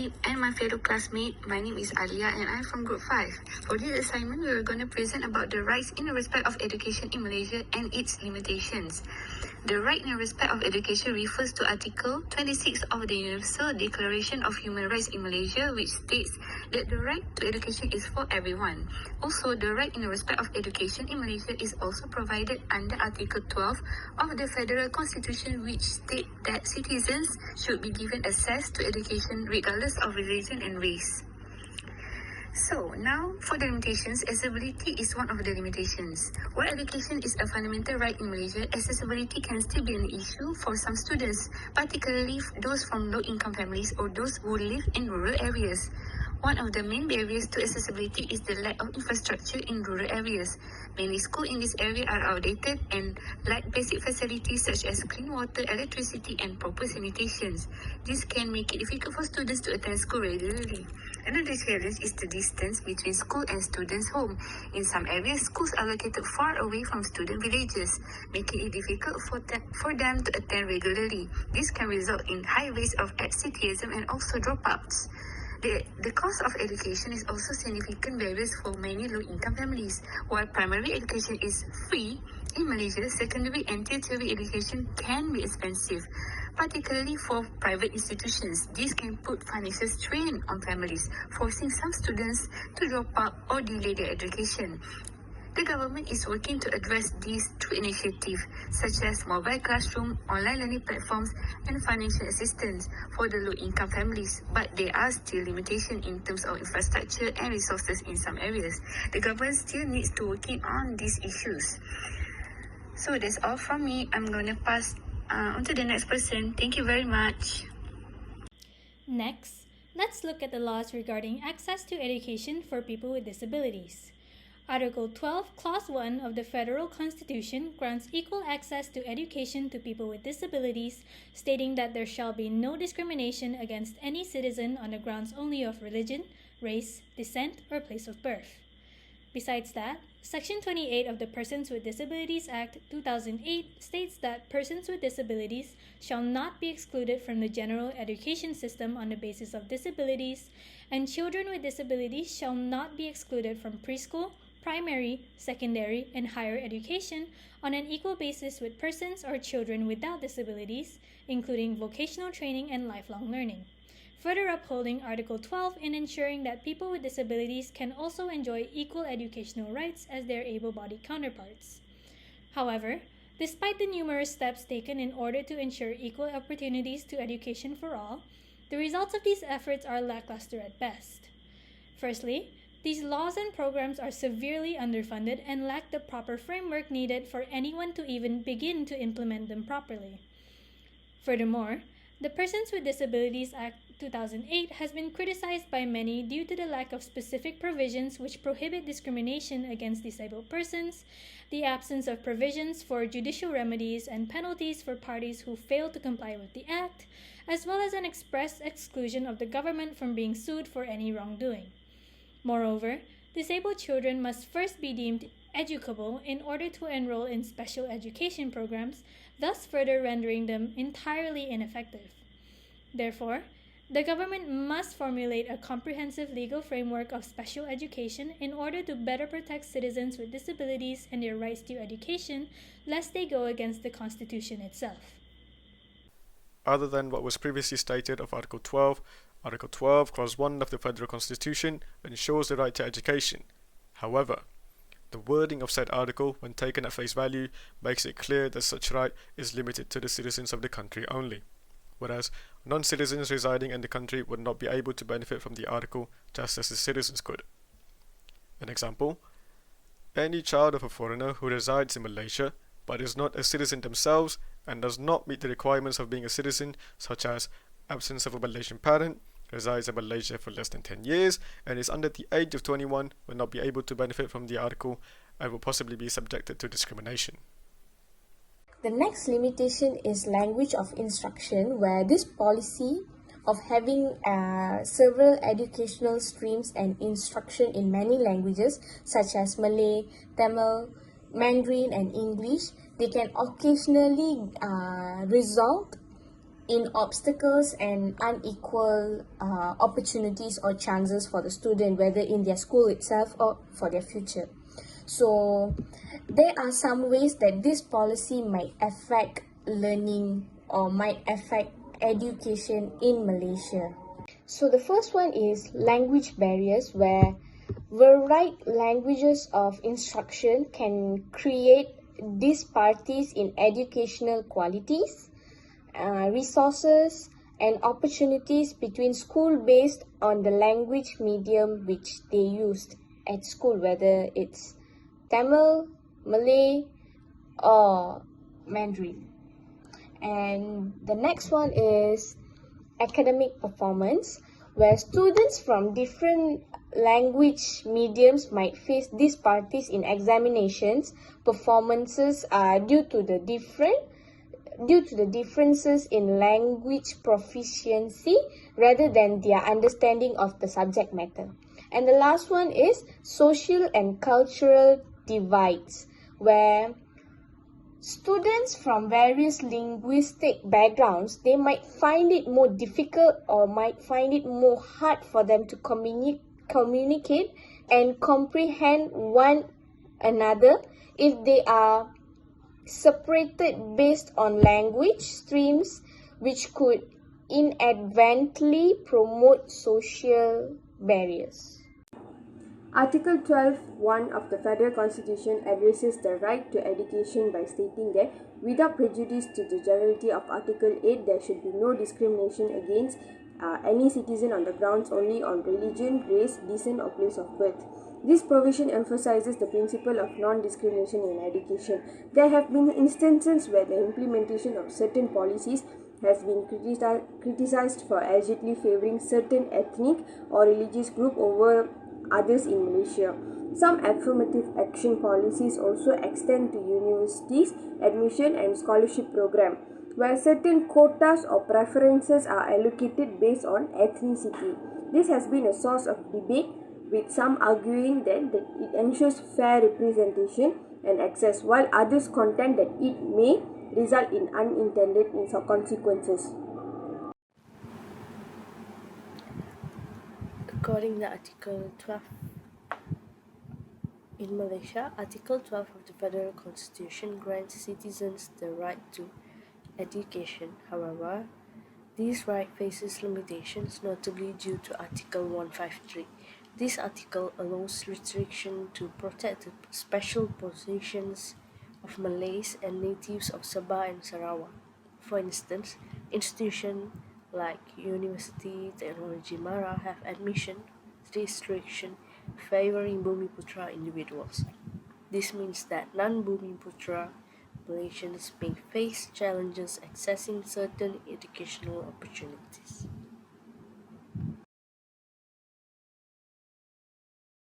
Habib and my fellow classmate. My name is Alia and I'm from Group 5. For this assignment, we are going to present about the rights in respect of education in Malaysia and its limitations. The right in respect of education refers to Article 26 of the Universal Declaration of Human Rights in Malaysia, which states that the right to education is for everyone. Also, the right in respect of education in Malaysia is also provided under Article 12 of the Federal Constitution, which states that citizens should be given access to education regardless of religion and race. So now for the limitations, accessibility is one of the limitations. While education is a fundamental right in Malaysia, accessibility can still be an issue for some students, particularly those from low-income families or those who live in rural areas. One of the main barriers to accessibility is the lack of infrastructure in rural areas. Many schools in this area are outdated and lack basic facilities such as clean water, electricity, and proper sanitations. This can make it difficult for students to attend school regularly. Another challenge is the distance between school and students' home. In some areas, schools are located far away from student villages, making it difficult for them to attend regularly. This can result in high rates of absenteeism and also dropouts. The cost of education is also significant barriers for many low-income families. While primary education is free, in Malaysia, secondary and tertiary education can be expensive, particularly for private institutions. This can put financial strain on families, forcing some students to drop out or delay their education. The government is working to address these through initiatives such as mobile classroom, online learning platforms, and financial assistance for the low-income families. But there are still limitations in terms of infrastructure and resources in some areas. The government still needs to work on these issues. So that's all from me. I'm going to pass on to the next person. Thank you very much. Next, let's look at the laws regarding access to education for people with disabilities. Article 12, Clause 1 of the Federal Constitution grants equal access to education to people with disabilities, stating that there shall be no discrimination against any citizen on the grounds only of religion, race, descent, or place of birth. Besides that, Section 28 of the Persons with Disabilities Act 2008 states that persons with disabilities shall not be excluded from the general education system on the basis of disabilities, and children with disabilities shall not be excluded from preschool, primary, secondary, and higher education on an equal basis with persons or children without disabilities, including vocational training and lifelong learning, further upholding Article 12 in ensuring that people with disabilities can also enjoy equal educational rights as their able-bodied counterparts. However, despite the numerous steps taken in order to ensure equal opportunities to education for all, the results of these efforts are lackluster at best. Firstly, these laws and programs are severely underfunded and lack the proper framework needed for anyone to even begin to implement them properly. Furthermore, the Persons with Disabilities Act 2008 has been criticized by many due to the lack of specific provisions which prohibit discrimination against disabled persons, the absence of provisions for judicial remedies and penalties for parties who fail to comply with the Act, as well as an express exclusion of the government from being sued for any wrongdoing. Moreover, disabled children must first be deemed educable in order to enroll in special education programs, thus further rendering them entirely ineffective. Therefore, the government must formulate a comprehensive legal framework of special education in order to better protect citizens with disabilities and their rights to education, lest they go against the Constitution itself. Other than what was previously stated of Article 12, Article 12, Clause 1 of the Federal Constitution ensures the right to education. However, the wording of said article, when taken at face value, makes it clear that such right is limited to the citizens of the country only, whereas non-citizens residing in the country would not be able to benefit from the article just as the citizens could. An example: any child of a foreigner who resides in Malaysia but is not a citizen themselves and does not meet the requirements of being a citizen, such as absence of a Malaysian parent, resides in Malaysia for less than 10 years, and is under the age of 21, will not be able to benefit from the article and will possibly be subjected to discrimination. The next limitation is language of instruction, where this policy of having several educational streams and instruction in many languages such as Malay, Tamil, Mandarin and English, they can occasionally result in obstacles and unequal opportunities or chances for the student, whether in their school itself or for their future. So there are some ways that this policy might affect learning or might affect education in Malaysia. So the first one is language barriers, where varied languages of instruction can create disparities in educational qualities, resources, and opportunities between school based on the language medium which they used at school, whether it's Tamil, Malay, or Mandarin. And the next one is academic performance, where students from different language mediums might face disparities in examinations performances due to the differences in language proficiency rather than their understanding of the subject matter. And the last one is social and cultural divides, where students from various linguistic backgrounds, they might find it more difficult or might find it more hard for them to communicate and comprehend one another if they are separated based on language streams, which could inadvertently promote social barriers. Article 12(1) of the Federal Constitution addresses the right to education by stating that, without prejudice to the generality of Article 8, there should be no discrimination against any citizen on the grounds only on religion, race, descent, or place of birth. This provision emphasizes the principle of non-discrimination in education. There have been instances where the implementation of certain policies has been criticized for allegedly favoring certain ethnic or religious group over others in Malaysia. Some affirmative action policies also extend to universities, admission and scholarship program, where certain quotas or preferences are allocated based on ethnicity. This has been a source of debate, with some arguing that it ensures fair representation and access, while others contend that it may result in unintended consequences. According to Article 12 in Malaysia, Article 12 of the Federal Constitution grants citizens the right to education. However, this right faces limitations, notably due to Article 153. This article allows restriction to protect the special positions of Malays and natives of Sabah and Sarawak. For instance, institutions like University Technology Mara have admission restriction favoring Bumiputra individuals. This means that non-Bumiputra Malaysians may face challenges accessing certain educational opportunities.